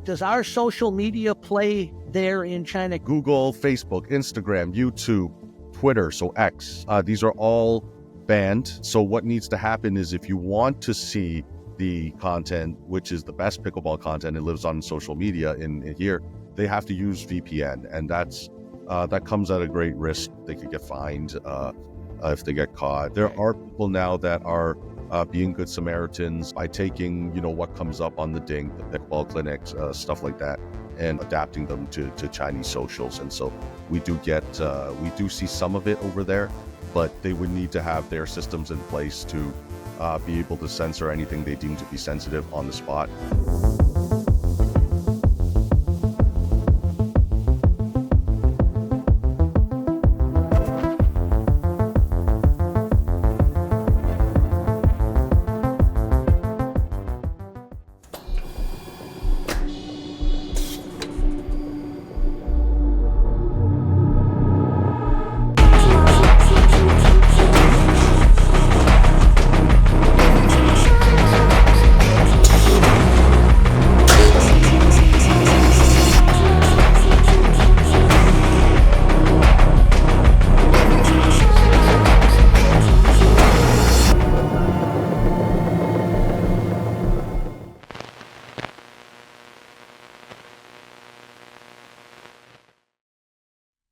does our social media play there in China? Google, Facebook, Instagram, YouTube, Twitter, so X. These are all banned. So what needs to happen is if you want to see the content, which is the best pickleball content, it lives on social media in here, they have to use VPN, and that comes at a great risk. They could get fined if they get caught. There are people now that are being good Samaritans by taking, what comes up on the Dink, the pickleball clinics, stuff like that, and adapting them to Chinese socials. And so we do see some of it over there, but they would need to have their systems in place to be able to censor anything they deem to be sensitive on the spot.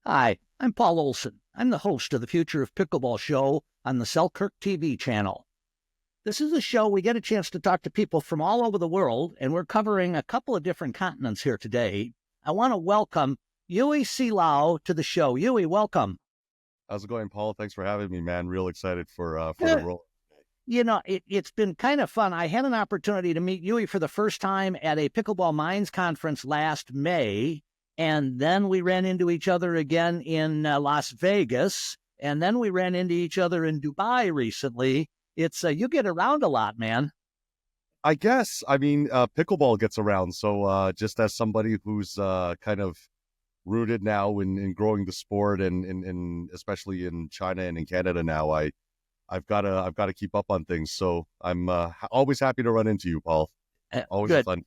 Hi, I'm Paul Olson. I'm the host of the Future of Pickleball show on the Selkirk TV channel. This is a show we get a chance to talk to people from all over the world, and we're covering a couple of different continents here today. I want to welcome Yui See Lau to the show. Yui, welcome. How's it going, Paul? Thanks for having me, man. Real excited for the role. It's been kind of fun. I had an opportunity to meet Yui for the first time at a Pickleball Minds conference last May. And then we ran into each other again in Las Vegas. And then we ran into each other in Dubai recently. It's you get around a lot, man. I guess. I mean, pickleball gets around. So just as somebody who's kind of rooted now in growing the sport and especially in China and in Canada now, I've got to keep up on things. So I'm always happy to run into you, Paul. Always good. Fun.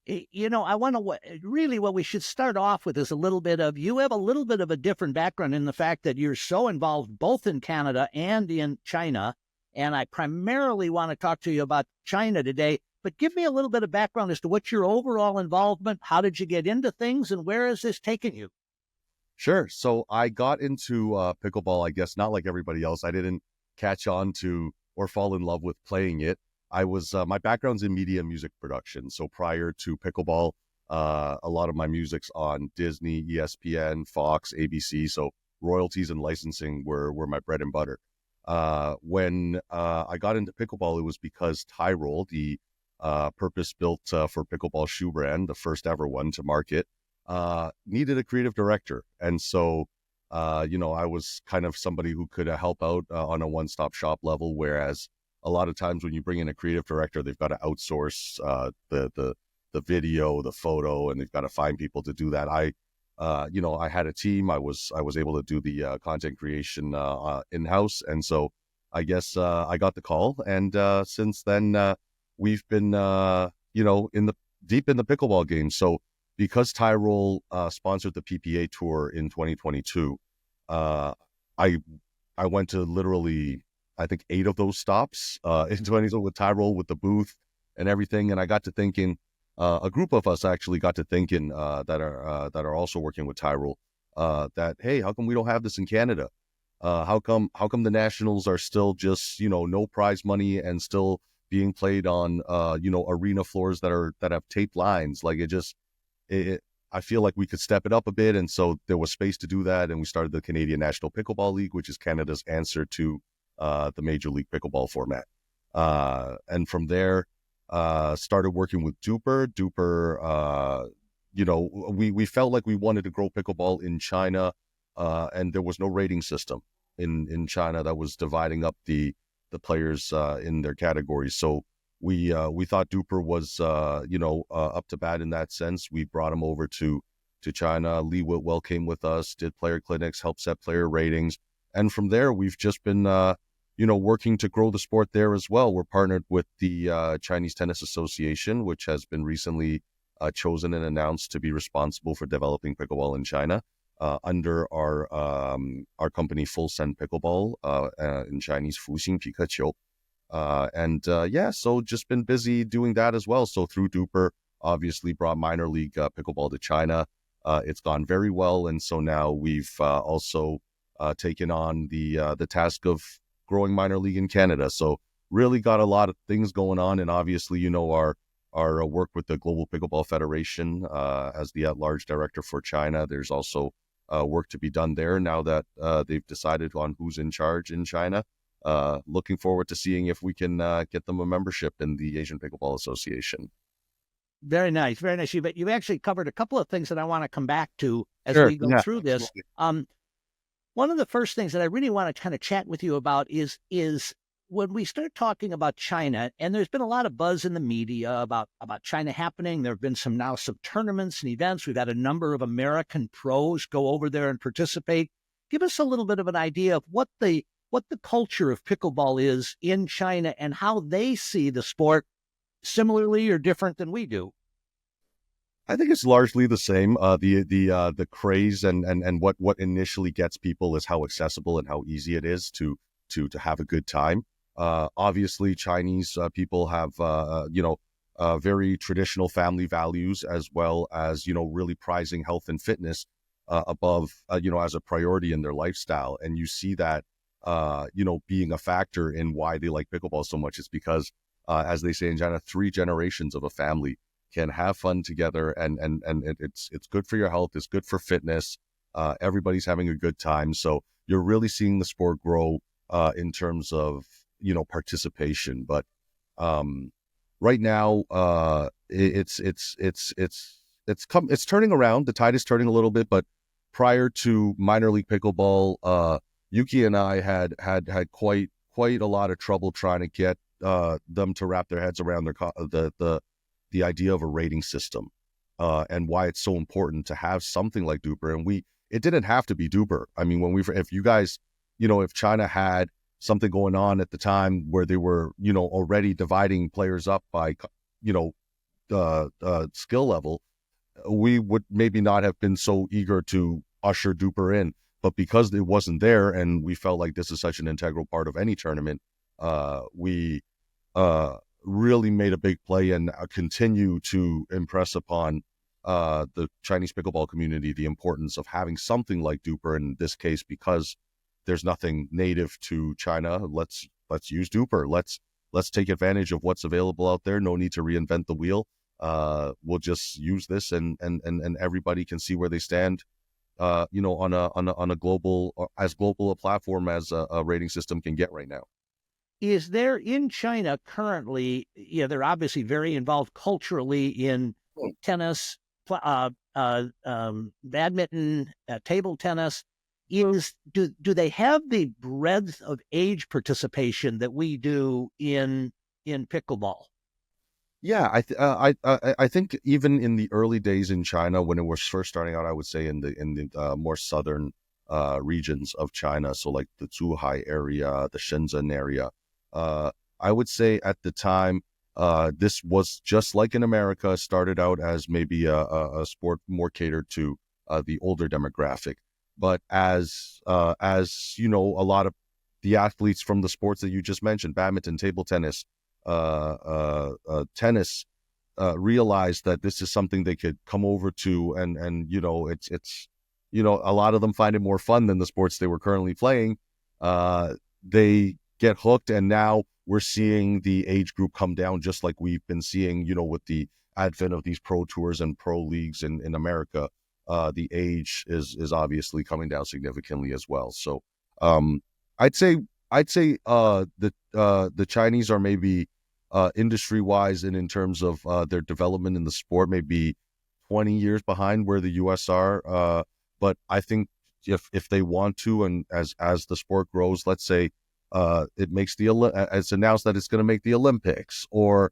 I want to really what we should start off with is a little bit of, you have a little bit of a different background in the fact that you're so involved both in Canada and in China. And I primarily want to talk to you about China today, but give me a little bit of background as to what's your overall involvement. How did you get into things and where has this taken you? Sure. So I got into pickleball, I guess, not like everybody else. I didn't catch on to or fall in love with playing it. I was my background's in media and music production. So prior to pickleball, a lot of my music's on Disney, ESPN, Fox, ABC. So royalties and licensing were my bread and butter. When I got into pickleball, it was because Tyrol, the purpose-built for pickleball shoe brand, the first ever one to market, needed a creative director. And so, I was kind of somebody who could help out on a one-stop shop level, whereas a lot of times when you bring in a creative director, they've got to outsource the video, the photo, and they've got to find people to do that. I had a team. I was able to do the content creation in-house, and so I guess I got the call. And since then, we've been deep in the pickleball game. So because Tyrol sponsored the PPA tour in 2022, I went to literally, I think, 8 of those stops in 2020 with Tyrol, with the booth and everything. And I got to thinking, a group of us actually got to thinking that are also working with Tyrol, that, hey, how come we don't have this in Canada? How come the nationals are still just, no prize money and still being played on, arena floors that have taped lines? Like I feel like we could step it up a bit. And so there was space to do that. And we started the Canadian National Pickleball League, which is Canada's answer to the Major League Pickleball format. And from there, started working with DUPR. DUPR, we felt like we wanted to grow pickleball in China, and there was no rating system in China that was dividing up the players in their categories. So we thought DUPR was up to bat in that sense. We brought him over to China. Lee Whitwell came with us, did player clinics, helped set player ratings, and from there we've just been working to grow the sport there as well. We're partnered with the Chinese Tennis Association, which has been recently chosen and announced to be responsible for developing pickleball in China under our company Full-Send Pickleball in Chinese Fuxing Pikachu. So just been busy doing that as well. So through DUPR, obviously brought minor league pickleball to China. It's gone very well, and so now we've also taken on the task of growing minor league in Canada. So really got a lot of things going on, and obviously, our work with the Global Pickleball Federation as the at-large director for China. There's also work to be done there now that they've decided on who's in charge in China. Looking forward to seeing if we can get them a membership in the Asian Pickleball Association. Very nice, very nice. You've actually covered a couple of things that I want to come back to as Sure, we go through this. One of the first things that I really want to kind of chat with you about is when we start talking about China, and there's been a lot of buzz in the media about China happening. There have been some tournaments and events. We've had a number of American pros go over there and participate. Give us a little bit of an idea of what the culture of pickleball is in China and how they see the sport similarly or different than we do. I think it's largely the same. The craze and what initially gets people is how accessible and how easy it is to have a good time. Obviously, Chinese people have very traditional family values, as well as really prizing health and fitness above as a priority in their lifestyle. And you see that being a factor in why they like pickleball so much. It's because as they say in China, 3 generations of a family can have fun together, and it's good for your health, it's good for fitness. Everybody's having a good time, so you're really seeing the sport grow in terms of participation. But right now, it's turning around. The tide is turning a little bit, but prior to minor league pickleball, Yuki and I had quite a lot of trouble trying to get them to wrap their heads around the idea of a rating system and why it's so important to have something like DUPR. And it didn't have to be DUPR. I mean, if you guys, if China had something going on at the time where they were, already dividing players up by, skill level, we would maybe not have been so eager to usher DUPR in. But because it wasn't there, and we felt like this is such an integral part of any tournament, we really made a big play and continue to impress upon the Chinese pickleball community the importance of having something like DUPR. In this case, because there's nothing native to China, let's use DUPR. Let's take advantage of what's available out there. No need to reinvent the wheel. We'll just use this, and everybody can see where they stand. On a global, as global a platform as a rating system can get right now. Is there in China currently, they're obviously very involved culturally in tennis, badminton, table tennis. Do they have the breadth of age participation that we do in pickleball? Yeah, I think even in the early days in China, when it was first starting out, I would say in the more southern regions of China, so like the Zhuhai area, the Shenzhen area, I would say at the time, this was just like in America, started out as maybe a sport more catered to the older demographic. But as a lot of the athletes from the sports that you just mentioned, badminton, table tennis, tennis, realized that this is something they could come over to, and it's a lot of them find it more fun than the sports they were currently playing. They get hooked, and now we're seeing the age group come down, just like we've been seeing, with the advent of these pro tours and pro leagues in America. The age is obviously coming down significantly as well. So I'd say the Chinese are maybe industry wise and in terms of their development in the sport, maybe 20 years behind where the US are. But I think if they want to, and as the sport grows, let's say it's announced that it's going to make the Olympics, or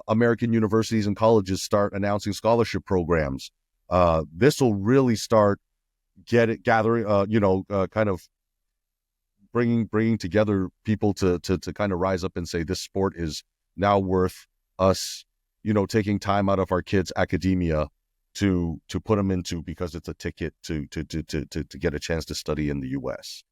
American universities and colleges start announcing scholarship programs. This will really start gathering, kind of bringing together people to kind of rise up and say this sport is now worth us taking time out of our kids' academia to put them into, because it's a ticket to get a chance to study in the U.S.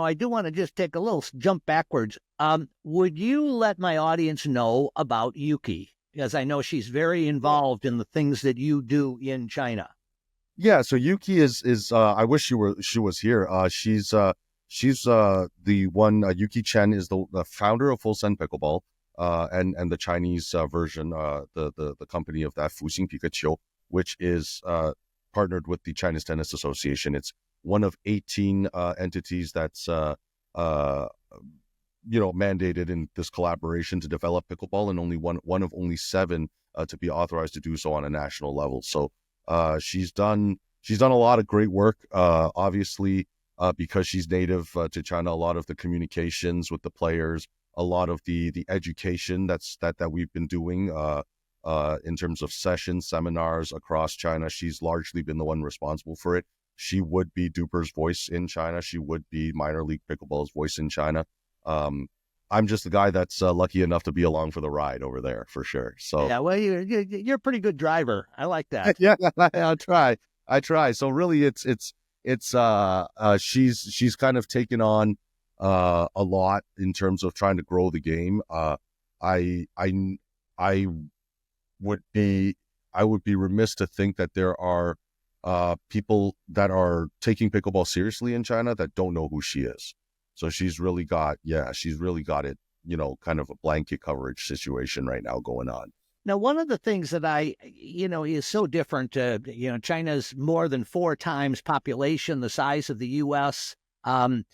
I do want to just take a little jump backwards. Would you let my audience know about Yuki? Because I know she's very involved in the things that you do in China. Yeah, so Yuki is I wish she was here. She's the one. Yuki Chen is the founder of Olson Pickleball, and the Chinese version, the company of that, Fuxing Pikachu, which is partnered with the Chinese Tennis Association. It's one of 18 entities that's mandated in this collaboration to develop pickleball, and only one of only 7 to be authorized to do so on a national level. So she's done a lot of great work. Obviously, because she's native to China, a lot of the communications with the players, a lot of the education that we've been doing in terms of sessions, seminars across China. She's largely been the one responsible for it. She would be DUPR's voice in China. She would be minor league pickleball's voice in China. I'm just the guy that's lucky enough to be along for the ride over there, for sure. So yeah, well, you're a pretty good driver. I like that. Yeah, I try. So really, it's she's kind of taken on a lot in terms of trying to grow the game. I would be remiss to think that there are people that are taking pickleball seriously in China that don't know who she is. So she's really got it, kind of a blanket coverage situation right now going on. Now, one of the things that is so different, China's more than 4 times population, the size of the U.S., and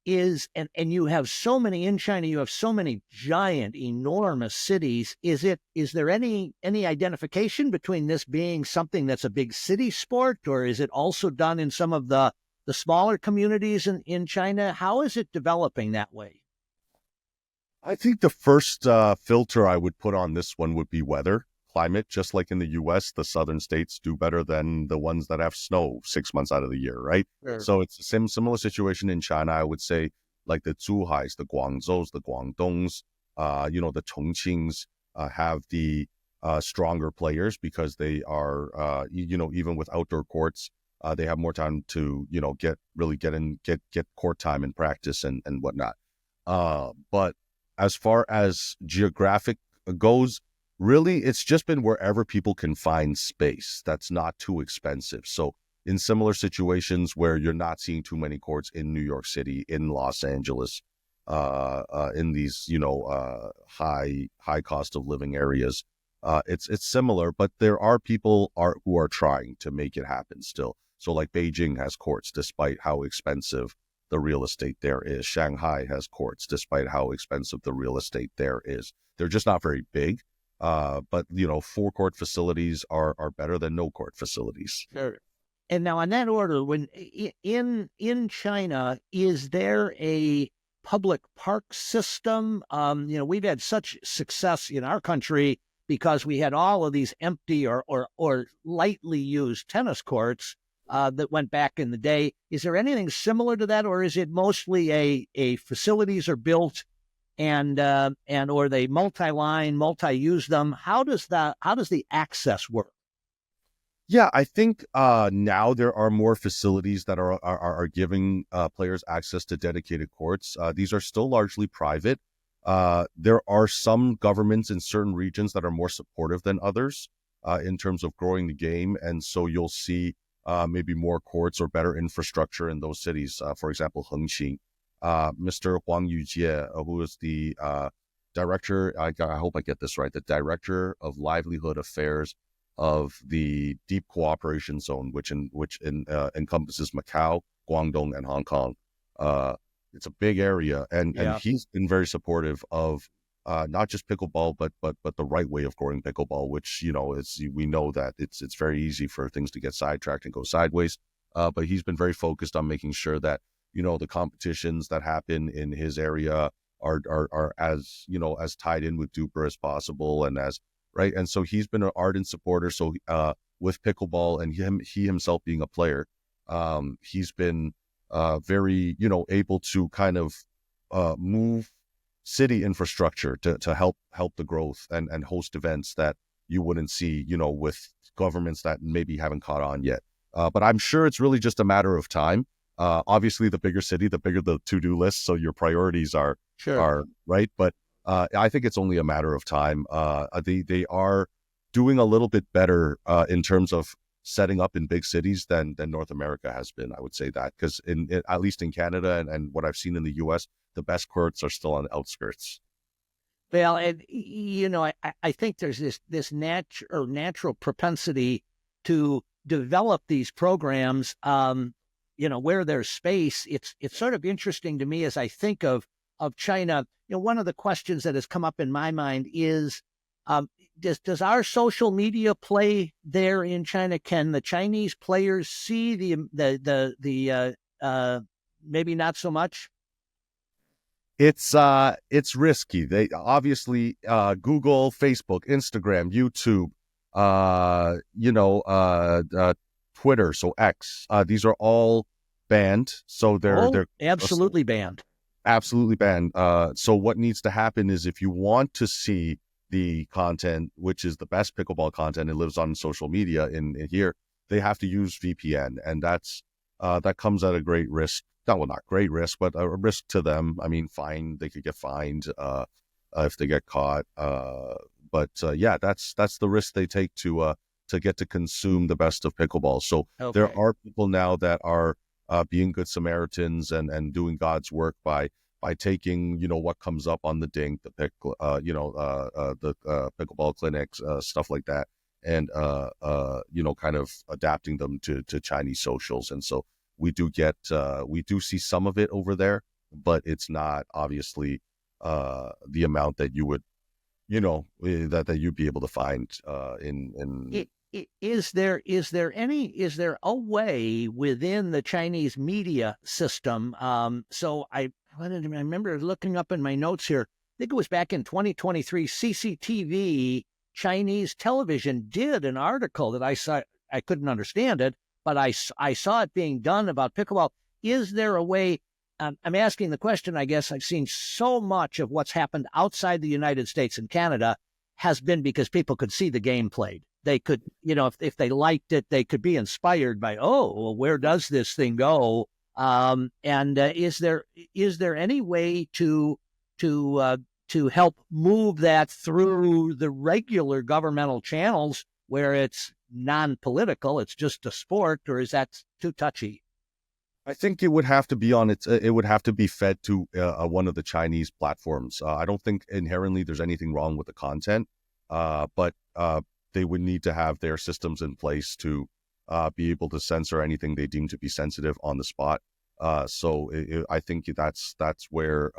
you have so many in China, you have so many giant, enormous cities. Is there any identification between this being something that's a big city sport, or is it also done in some of the smaller communities in China? How is it developing that way? I think the first filter I would put on this one would be weather, climate. Just like in the U.S., the southern states do better than the ones that have snow 6 months out of the year, right? Sure. So it's a similar situation in China. I would say, like the Zhuhais, the Guangzhous, the Guangdongs, the Chongqings have the stronger players because they are, even with outdoor courts, they have more time to, get court time and practice and whatnot. But as far as geographic goes, really, it's just been wherever people can find space that's not too expensive. So in similar situations where you're not seeing too many courts in New York City, in Los Angeles, in these, high cost of living areas, it's similar, but there are people who are trying to make it happen still. So like Beijing has courts despite how expensive the real estate there is. Shanghai has courts despite how expensive the real estate there is. They're just not very big. But 4-court facilities are better than no court facilities. Sure. And now on that order, when in China, is there a public park system? We've had such success in our country because we had all of these empty or lightly used tennis courts that went back in the day. Is there anything similar to that, or is it mostly a facilities are built and or they multi-line, multi-use them? How does the access work? Yeah, I think now there are more facilities that are giving players access to dedicated courts. These are still largely private. There are some governments in certain regions that are more supportive than others in terms of growing the game. And so you'll see maybe more courts or better infrastructure in those cities. For example, Hengqin, Mr. Huang Yujie, who is the director, I hope I get this right, the Director of Livelihood Affairs of the Deep Cooperation Zone, which encompasses Macau, Guangdong, and Hong Kong. It's a big area, and he's been very supportive of not just pickleball, but the right way of growing pickleball, which, we know that it's very easy for things to get sidetracked and go sideways. But he's been very focused on making sure that, the competitions that happen in his area are as, as tied in with DUPR as possible, and as right. And so he's been an ardent supporter. So with pickleball, and he himself being a player, he's been very, able to kind of move city infrastructure to help the growth, and host events that you wouldn't see, with governments that maybe haven't caught on yet. But I'm sure it's really just a matter of time. Obviously, the bigger city, the bigger the to-do list, so your priorities are right. But I think it's only a matter of time. They are doing a little bit better in terms of setting up in big cities than North America has been. I would say that, because at least in Canada and what I've seen in the U.S., the best courts are still on the outskirts. Well, and I think there's this natural propensity to develop these programs. Where there's space. It's sort of interesting to me as I think of China. One of the questions that has come up in my mind is, does our social media play there in China? Can the Chinese players see the maybe not so much? It's risky. They obviously Google, Facebook, Instagram, YouTube, Twitter, so X. These are all banned. So they're absolutely banned. Absolutely banned. So what needs to happen is, if you want to see the content, which is the best pickleball content, it lives on social media in here, they have to use VPN, and that comes at a great risk. Well, not great risk, but a risk to them. I mean, they could get fined if they get caught. But that's the risk they take to get to consume the best of pickleball. So There are people now that are being good Samaritans and doing God's work by taking, what comes up on the Dink, the pickleball clinics, stuff like that, and kind of adapting them to Chinese socials. And so we do see some of it over there, but it's not obviously the amount that you would, that you'd be able to find in. Is there a way within the Chinese media system? So I remember looking up in my notes here. I think it was back in 2023. CCTV Chinese television did an article that I saw. I couldn't understand it, but I saw it being done about pickleball. Is there a way? I'm asking the question. I guess I've seen so much of what's happened outside the United States and Canada has been because people could see the game played. They could, if they liked it, they could be inspired by, where does this thing go? Is there any way to help move that through the regular governmental channels where it's non-political, it's just a sport, or is that too touchy? I think it would have to be it would have to be fed to one of the Chinese platforms. I don't think inherently there's anything wrong with the content, but they would need to have their systems in place to be able to censor anything they deem to be sensitive on the spot. I think that's where,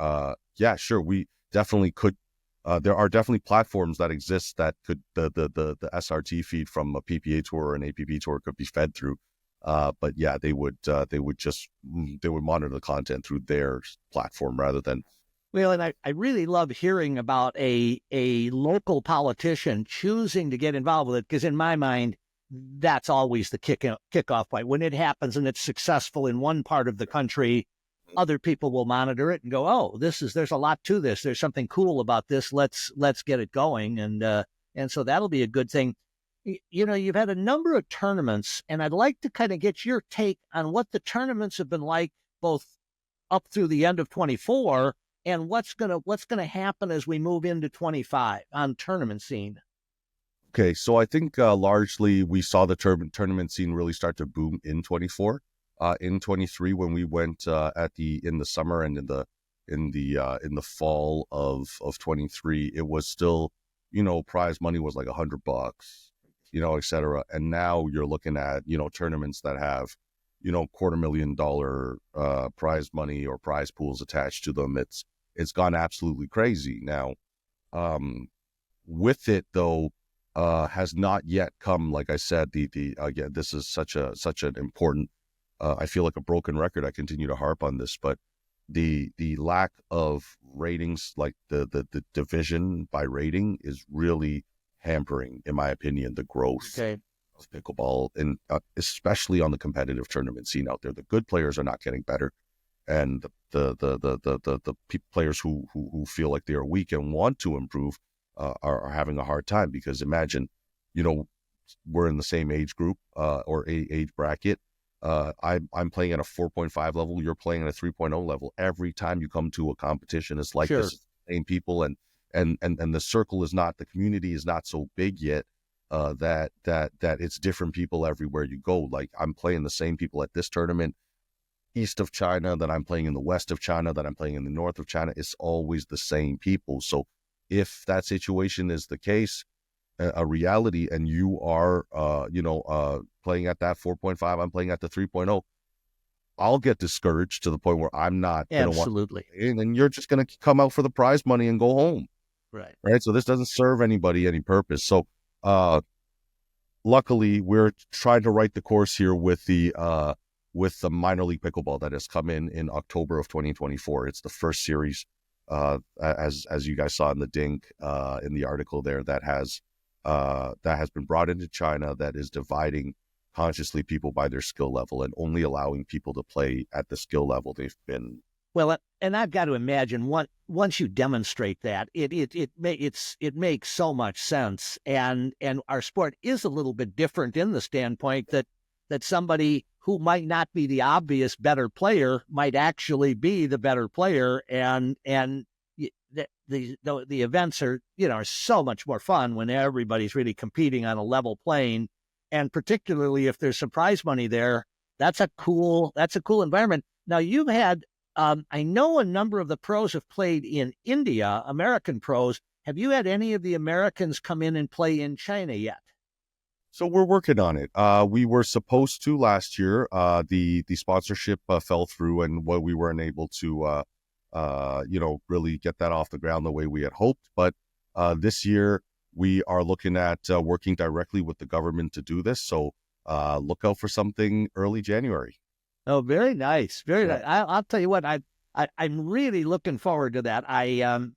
sure, we definitely could. There are definitely platforms that exist that could the SRT feed from a PPA tour or an APP tour could be fed through. But yeah, they would monitor the content through their platform rather than. Well, and I really love hearing about a local politician choosing to get involved with it, because in my mind, that's always the kickoff point. When it happens and it's successful in one part of the country, other people will monitor it and go, there's a lot to this. There's something cool about this. Let's get it going. And so that'll be a good thing. You've had a number of tournaments, and I'd like to kind of get your take on what the tournaments have been like, both up through the end of 24 and what's gonna happen as we move into 25 on tournament scene. Okay, so I think largely we saw the tournament scene really start to boom in 24. In 23, when we went in the summer and in the fall of 23, it was still, prize money was like $100, et cetera. And now you're looking at, tournaments that have, $250,000 prize money or prize pools attached to them. It's gone absolutely crazy. Now, With it though, has not yet come. Like I said, the again, this is such an important. I feel like a broken record. I continue to harp on this, but the lack of ratings, like the division by rating, is really hampering, in my opinion, the growth of pickleball, and especially on the competitive tournament scene out there. The good players are not getting better, and the players who feel like they are weak and want to improve are having a hard time, because imagine, we're in the same age group or age bracket. I'm playing at a 4.5 level. You're playing at a 3.0 level. Every time you come to a competition, it's like this is the same people, and the circle is not, the community is not so big yet that it's different people everywhere you go. Like, I'm playing the same people at this tournament east of China that I'm playing in the west of China, that I'm playing in the north of China. It's always the same people. So if that situation is the case, a reality, and you are, playing at that 4.5, I'm playing at the 3.0, I'll get discouraged to the point where I'm not going to want to play, and then you're just going to come out for the prize money and go home. Right. So this doesn't serve anybody any purpose. So, luckily, we're trying to write the course here with the minor league pickleball that has come in October of 2024. It's the first series, as you guys saw in the Dink, in the article there, that has been brought into China, that is dividing consciously people by their skill level and only allowing people to play at the skill level they've been. Well, and I've got to imagine once you demonstrate that, it makes so much sense, and our sport is a little bit different in the standpoint that somebody who might not be the obvious better player might actually be the better player, and the events are so much more fun when everybody's really competing on a level plane, and particularly if there's some prize money there, that's a cool environment. Now, you've had I know a number of the pros have played in India, American pros. Have you had any of the Americans come in and play in China yet? So we're working on it. We were supposed to last year. The sponsorship fell through, and we weren't able to, really get that off the ground the way we had hoped. But this year we are looking at working directly with the government to do this. So look out for something early January. Oh, very nice, very nice. I'll tell you what, I'm really looking forward to that. I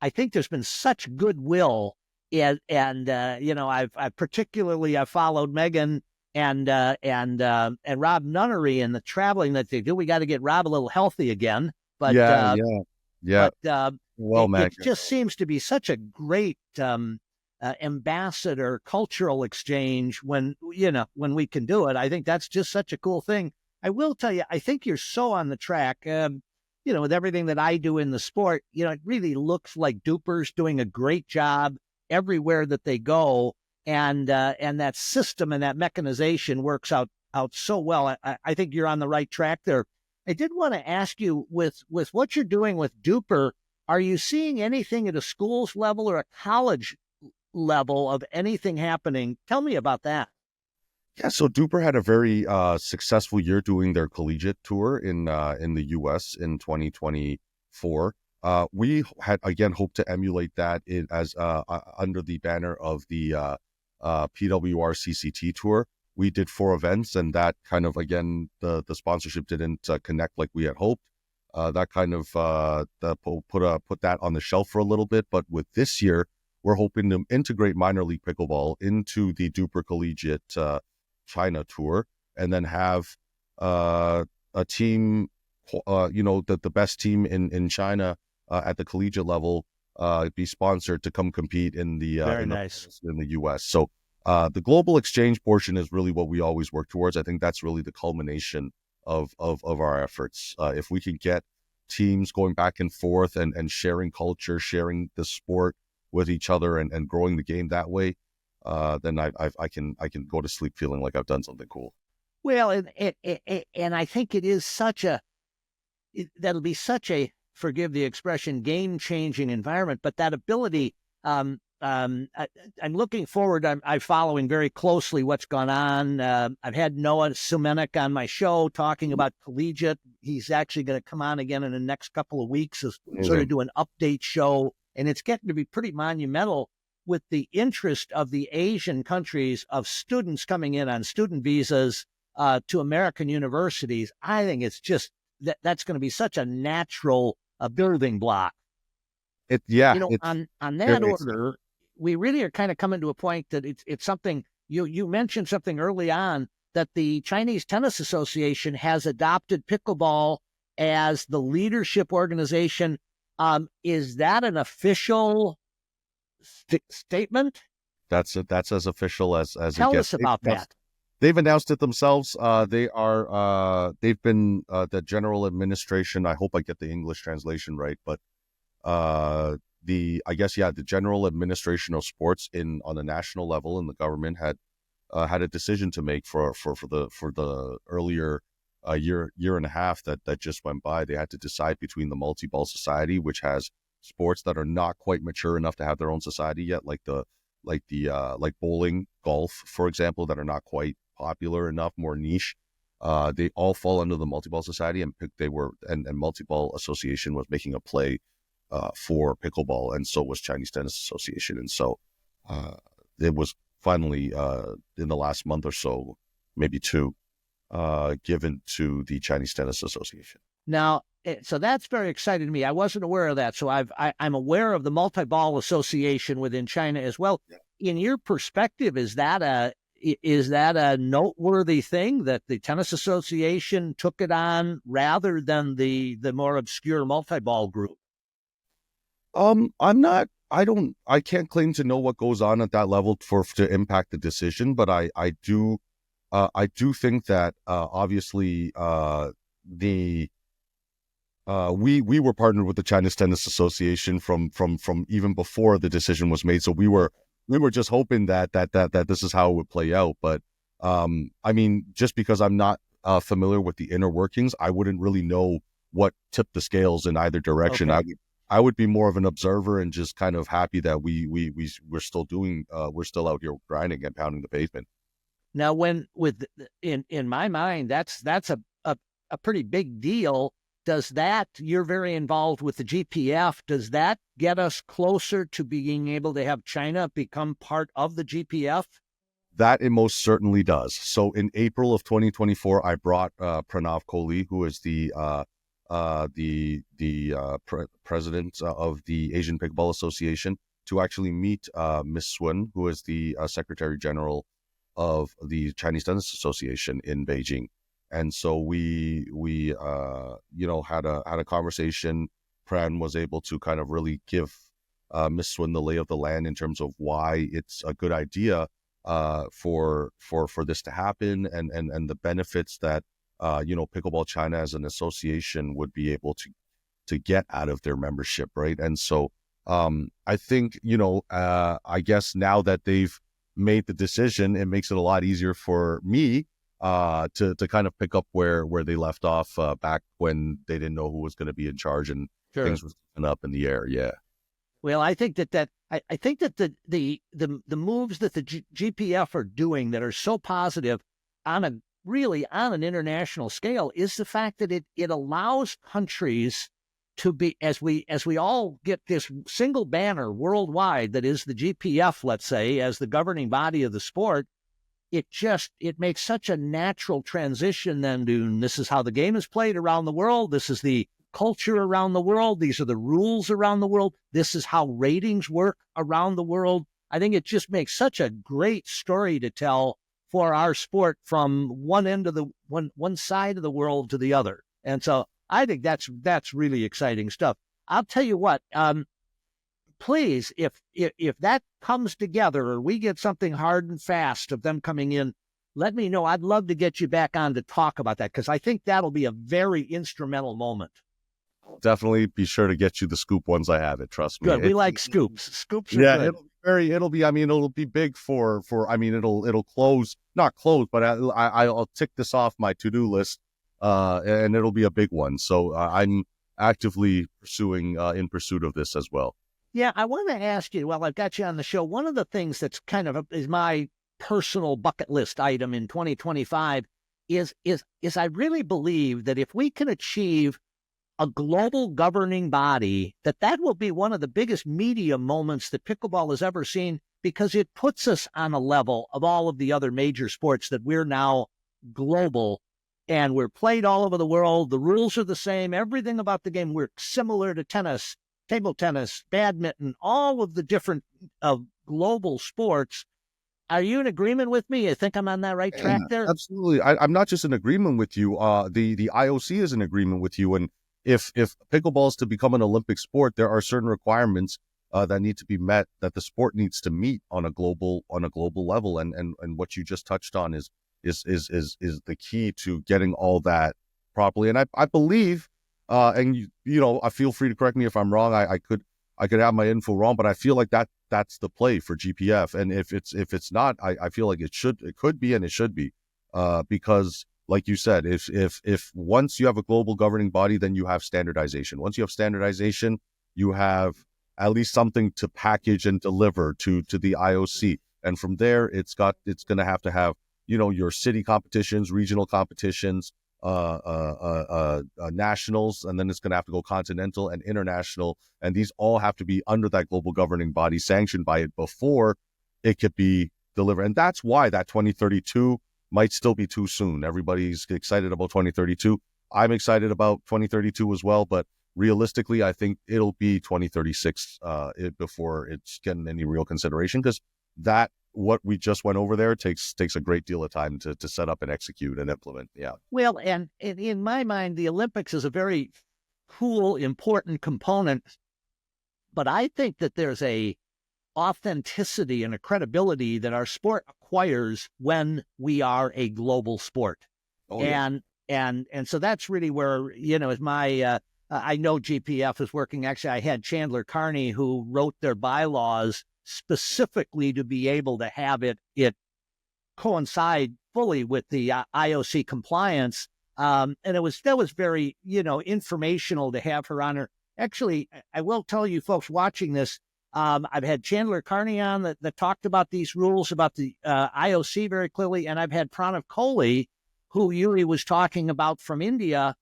think there's been such goodwill, and I've particularly followed Megan and Rob Nunnery and the traveling that they do. We got to get Rob a little healthy again, but yeah. But it just seems to be such a great ambassador cultural exchange when we can do it. I think that's just such a cool thing. I will tell you, I think you're so on the track, with everything that I do in the sport. It really looks like DUPR's doing a great job everywhere that they go, and that system and that mechanization works out so well. I think you're on the right track there. I did want to ask you, with what you're doing with DUPR, are you seeing anything at a school's level or a college level of anything happening? Tell me about that. Yeah, so DUPR had a very successful year doing their collegiate tour in the U.S. in 2024. We had, again, hoped to emulate that as under the banner of the PWR CCT tour. We did 4 events, and that kind of, again, the sponsorship didn't connect like we had hoped. That kind of put that on the shelf for a little bit. But with this year, we're hoping to integrate minor league pickleball into the DUPR collegiate China tour, and then have a team, the best team in China at the collegiate level be sponsored to come compete in the in the U.S. So the global exchange portion is really what we always work towards. I think that's really the culmination of our efforts. If we can get teams going back and forth and sharing culture, sharing the sport with each other, and growing the game that way, then I can go to sleep feeling like I've done something cool. Well, and I think that'll be such a, forgive the expression, game-changing environment. But that ability, I'm looking forward. I'm following very closely what's gone on. I've had Noah Sumenik on my show talking about collegiate. He's actually going to come on again in the next couple of weeks, sort of do an update show and it's getting to be pretty monumental with the interest of the Asian countries of students coming in on student visas to American universities. I think it's just that's going to be such a natural building block. On that order, we really are kind of coming to a point that it's something you mentioned something early on, that the Chinese Tennis Association has adopted pickleball as the leadership organization. Is that an official statement? That's as official as Tell it gets. us about that. They've announced it themselves. They've been the general administration. I hope I get the English translation right, but the general administration of sports on the national level in the government had a decision to make for the earlier year and a half that just went by. They had to decide between the multi-ball society, which has sports that are not quite mature enough to have their own society yet, like bowling, golf, for example, that are not quite popular enough, more niche. They all fall under the multi-ball society, and multi-ball association was making a play for pickleball, and so was Chinese Tennis Association. And so it was finally in the last month or so, maybe two, given to the Chinese Tennis Association. Now, so that's very exciting to me. I wasn't aware of that. So I'm aware of the multi-ball association within China as well. Yeah. In your perspective, is that a noteworthy thing that the tennis association took it on rather than the more obscure multi-ball group? I can't claim to know what goes on at that level to impact the decision, but I do think that obviously we were partnered with the Chinese Tennis Association from even before the decision was made. So we were just hoping that this is how it would play out. But I mean, just because I'm not familiar with the inner workings, I wouldn't really know what tipped the scales in either direction. Okay. I would be more of an observer and just kind of happy that we're still out here grinding and pounding the pavement. Now, in my mind, that's a pretty big deal. Does that, you're very involved with the GPF, does that get us closer to being able to have China become part of the GPF? That it most certainly does. So in April of 2024, I brought Pranav Kohli, who is the president of the Asian Pickleball Association, to actually meet Ms. Sun, who is the Secretary General of the Chinese Tennis Association in Beijing. And so we had a conversation. Pran was able to kind of really give Ms. Sun the lay of the land in terms of why it's a good idea for this to happen, and the benefits that Pickleball China as an association would be able to get out of their membership, right? And so I think I guess now that they've made the decision, it makes it a lot easier for me to kind of pick up where they left off back when they didn't know who was going to be in charge and sure. Things were up in the air. Yeah. Well, I think that the moves that the GPF are doing that are so positive on an international scale is the fact that it allows countries to be, as we all get this single banner worldwide that is the GPF, let's say, as the governing body of the sport. It makes such a natural transition then to, this is how the game is played around the world. This is the culture around the world. These are the rules around the world. This is how ratings work around the world. I think it just makes such a great story to tell for our sport from one end of the one side of the world to the other. And so I think that's really exciting stuff. I'll tell you what, please, if that comes together or we get something hard and fast of them coming in, let me know. I'd love to get you back on to talk about that, because I think that'll be a very instrumental moment. I'll definitely be sure to get you the scoop once I have it. Trust me. Good. We like scoops. Scoops are good. It'll be big it'll not close, but I'll tick this off my to-do list, and it'll be a big one. So I'm actively in pursuit of this as well. Yeah, I want to ask you, while I've got you on the show, one of the things that's kind of is my personal bucket list item in 2025 is I really believe that if we can achieve a global governing body, that will be one of the biggest media moments that pickleball has ever seen, because it puts us on a level of all of the other major sports, that we're now global and we're played all over the world. The rules are the same. Everything about the game, we're similar to tennis, table tennis, badminton, all of the different global sports. Are you in agreement with me? I think I'm on that right track there. Absolutely. I'm not just in agreement with you. The IOC is in agreement with you. And if pickleball is to become an Olympic sport, there are certain requirements that need to be met, that the sport needs to meet on a global level. And what you just touched on is the key to getting all that properly. And I believe, and I feel free to correct me if I'm wrong. I could have my info wrong, but I feel like that's the play for GPF. And if it's not, I feel like it could be, and it should be, because like you said, if once you have a global governing body, then you have standardization. Once you have standardization, you have at least something to package and deliver to the IOC. And from there, it's going to have, your city competitions, regional competitions, nationals, and then it's going to have to go continental and international. And these all have to be under that global governing body, sanctioned by it before it could be delivered. And that's why that 2032 might still be too soon. Everybody's excited about 2032. I'm excited about 2032 as well, but realistically, I think it'll be 2036 before it's getting any real consideration, because what we just went over there takes a great deal of time to set up and execute and implement. Yeah. Well, and in my mind, the Olympics is a very cool, important component, but I think that there's a authenticity and a credibility that our sport acquires when we are a global sport. Oh, yeah. And so that's really where, is my, I know GPF is working. Actually, I had Chandler Carney, who wrote their bylaws specifically to be able to have it coincide fully with the IOC compliance. And that was very, informational to have her on her. Actually, I will tell you folks watching this, I've had Chandler Carney on that talked about these rules, about the IOC very clearly. And I've had Pranav Kohli, who Yui was talking about, from India.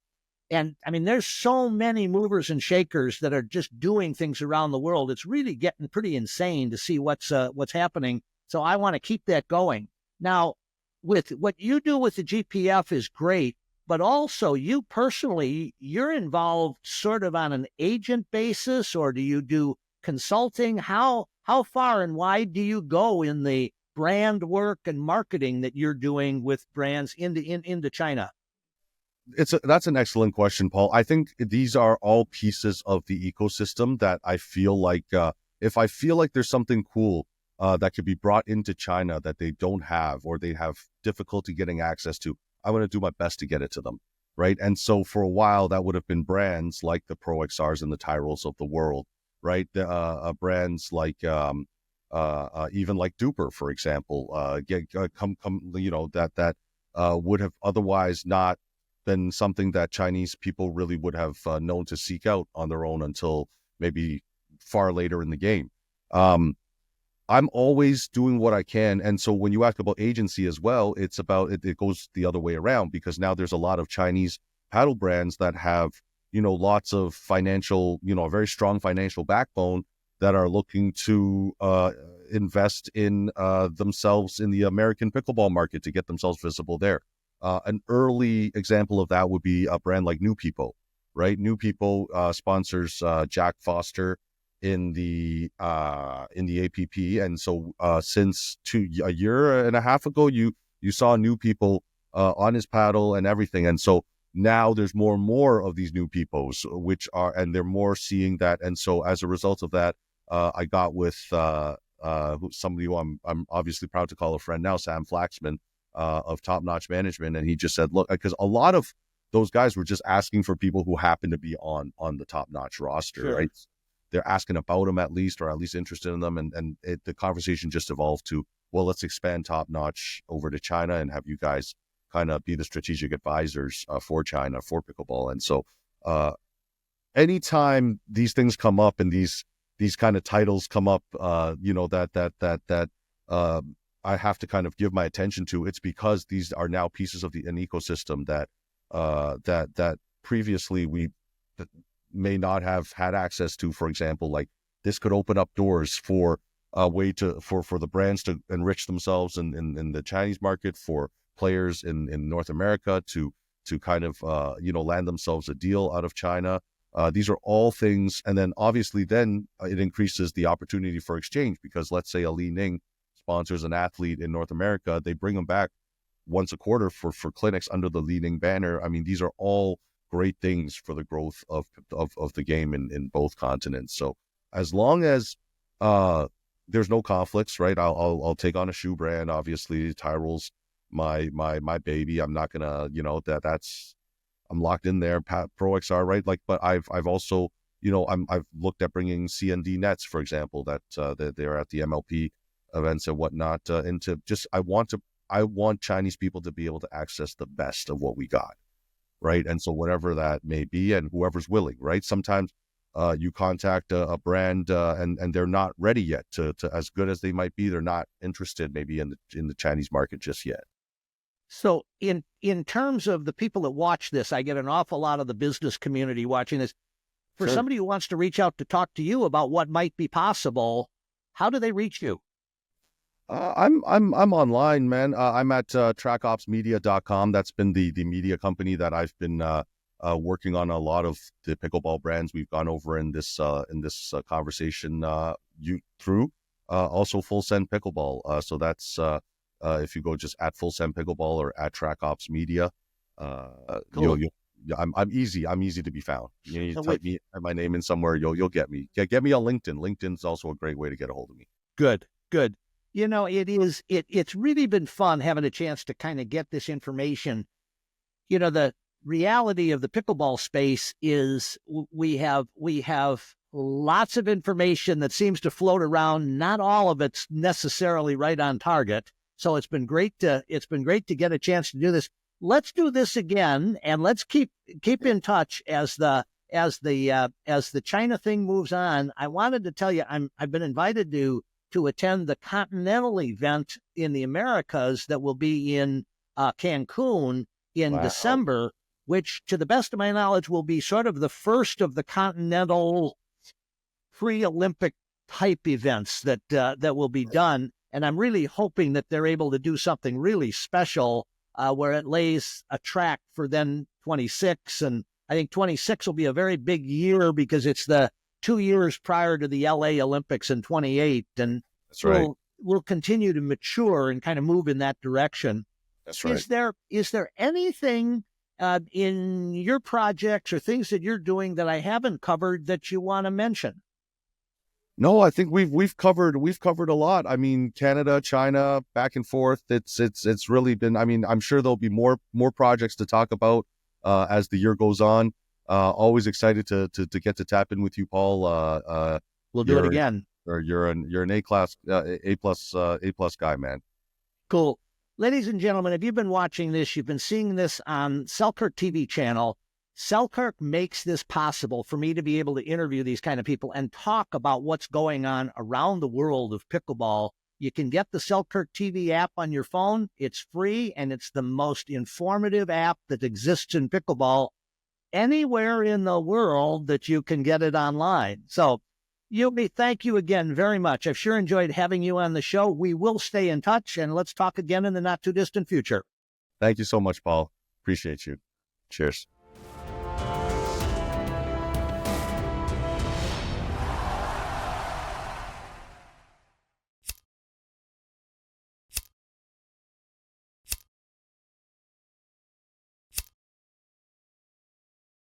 And I mean, there's so many movers and shakers that are just doing things around the world. It's really getting pretty insane to see what's happening. So I want to keep that going. Now, with what you do with the GPF is great, but also you personally, you're involved sort of on an agent basis, or do you do consulting? How far and wide do you go in the brand work and marketing that you're doing with brands into China? That's an excellent question, Paul. I think these are all pieces of the ecosystem that I feel like, if I feel like there's something cool that could be brought into China that they don't have, or they have difficulty getting access to, I want to do my best to get it to them, right? And so for a while, that would have been brands like the Pro XRs and the Tyrells of the world, right? Brands like even like DUPR, for example, that would have otherwise not been something that Chinese people really would have known to seek out on their own until maybe far later in the game. I'm always doing what I can. And so when you ask about agency as well, it goes the other way around, because now there's a lot of Chinese paddle brands that have, lots of financial, a very strong financial backbone, that are looking to invest in themselves in the American pickleball market to get themselves visible there. An early example of that would be a brand like New People, right? New People sponsors Jack Foster in the APP, and so since a year and a half ago, you saw New People on his paddle and everything, and so now there's more and more of these New Peoples, and they're more seeing that, and so as a result of that, I got with somebody who I'm obviously proud to call a friend now, Sam Flaxman, of Top Notch Management, and he just said, look, because a lot of those guys were just asking for people who happen to be on the Top Notch roster, sure, right? They're asking about them at least, or at least interested in them, and the conversation just evolved to, well, let's expand Top Notch over to China and have you guys kind of be the strategic advisors for China, for pickleball. And so anytime these things come up and these kind of titles come up, that I have to kind of give my attention to, it's because these are now pieces of an ecosystem that previously we may not have had access to, for example. Like, this could open up doors for a way for the brands to enrich themselves in the Chinese market, for players in North America to kind of land themselves a deal out of China. These are all things, and then obviously then it increases the opportunity for exchange, because let's say a Li Ning sponsors an athlete in North America, they bring them back once a quarter for clinics under the Li Ning banner. I mean, these are all great things for the growth of the game in both continents. So as long as there's no conflicts, right? I'll take on a shoe brand. Obviously, Tyrell's my baby. I'm not gonna, that's I'm locked in there. Pro XR, right? Like, but I've also, I've looked at bringing CND nets, for example, that they're at the MLP events and whatnot. Into just I want Chinese people to be able to access the best of what we got, right? And so whatever that may be, and whoever's willing, right? Sometimes you contact a brand and they're not ready yet to as good as they might be. They're not interested maybe in the Chinese market just yet. So in terms of the people that watch this, I get an awful lot of the business community watching this. For Sure. somebody who wants to reach out to talk to you about what might be possible, how do they reach you? I'm online, man. I'm at trackopsmedia.com. That's been the media company that I've been working on a lot of the pickleball brands we've gone over in this conversation through. Also Full Send Pickleball. So that's if you go just at Full Send Pickleball or at TrackOps Media, Cool. I'm easy to be found. You So type me my name in somewhere, you'll get me. Get me on LinkedIn. LinkedIn's also a great way to get a hold of me. Good. It's really been fun having a chance to kind of get this information. The reality of the pickleball space is we have lots of information that seems to float around. Not all of it's necessarily right on target. So it's been great to get a chance to do this. Let's do this again, and let's keep in touch as the China thing moves on. I wanted to tell you I've been invited to attend the Continental event in the Americas that will be in Cancun in Wow. December, which, to the best of my knowledge, will be sort of the first of the Continental pre-Olympic type events that will be done. And I'm really hoping that they're able to do something really special where it lays a track for then 26. And I think 26 will be a very big year because it's the 2 years prior to the LA Olympics in 28. And That's right. We'll continue to mature and kind of move in that direction. That's right. Is there anything in your projects or things that you're doing that I haven't covered that you want to mention? No, I think we've covered a lot. I mean, Canada, China, back and forth. It's really been. I mean, I'm sure there'll be more projects to talk about as the year goes on. Always excited to get to tap in with you, Paul. We'll do it again. You're an A plus guy, man. Cool. Ladies and gentlemen, if you've been watching this, you've been seeing this on Selkirk TV channel. Selkirk makes this possible for me to be able to interview these kind of people and talk about what's going on around the world of pickleball. You can get the Selkirk TV app on your phone. It's free, and it's the most informative app that exists in pickleball anywhere in the world that you can get it online. So, Yuki, thank you again very much. I've sure enjoyed having you on the show. We will stay in touch, and let's talk again in the not-too-distant future. Thank you so much, Paul. Appreciate you. Cheers.